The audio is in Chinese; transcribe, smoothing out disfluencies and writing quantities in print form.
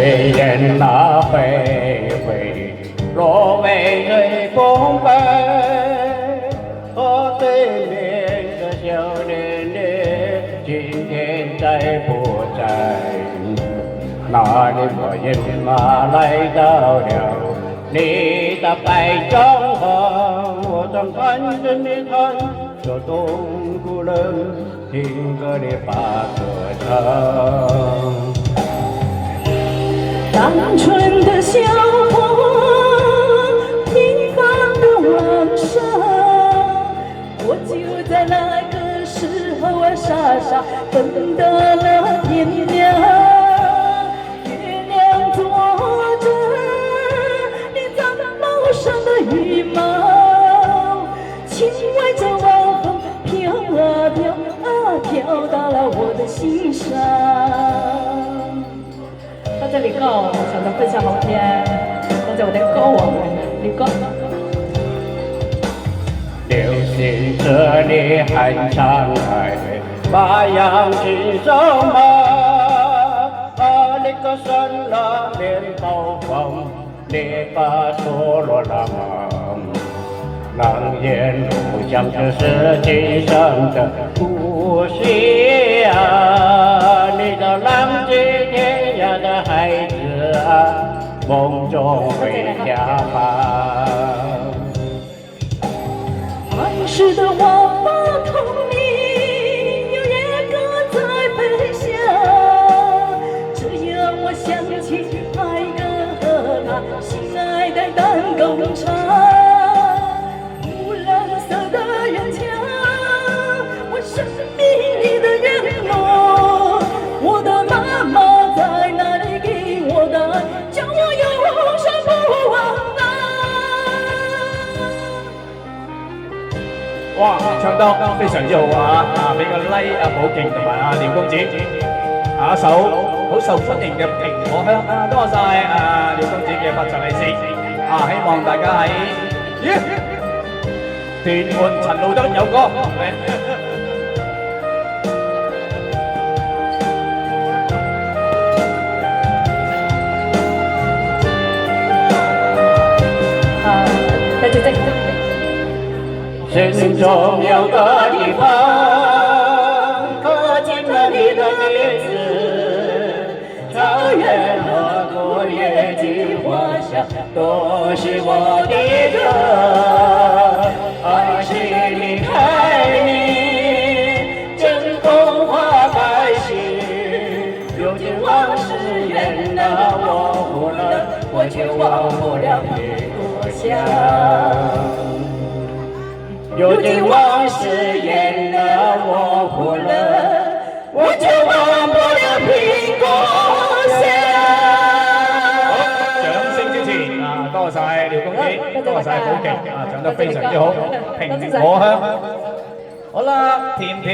飞燕那飞飞，若为瑞风飞。我对面的小年年，今天在不在？那年我饮马来到了你的白中河，我正看着你弹着东古人听歌的把歌唱。单纯的小伙，平凡的晚上，我就在那个时候啊，傻傻等到了天亮。月亮坐着你长帽上的羽毛，轻微着晚风飘啊飘啊，飘到了我的心上。在这里告，想着分享好天，多謝我哋歌王烈哥。流星这里喊上来，发扬起手吗？那个酸辣面包房，你把梭罗拉忙。狼烟路像这世界上的故事啊，你的浪迹天涯的孩子啊，梦中回家吧。儿时的花花童年，有野鸽在飞翔，这让我想起爱歌和他心爱的弹弓唱。生命里的愿望，我的妈妈在那里给我的爱，叫我永生不忘啊！哇，唱得非常之好啊！俾個 like 寶勁同埋廖公子，一首好受歡迎嘅蘋果香啊！多謝廖公子嘅發財利是希望大家喺屯門陳路德有歌。心中有个地方，刻进了你的名字。草原和果野菊花香，都是我的歌。20离开你，真风花败絮。如今往事烟那模糊了，我却忘不了苹果香。如今往事烟了模糊了，我就忘不了蘋果香。掌聲支持多謝廖公子，多謝寶勁唱得非常之好，蘋果香。好啦，甜甜。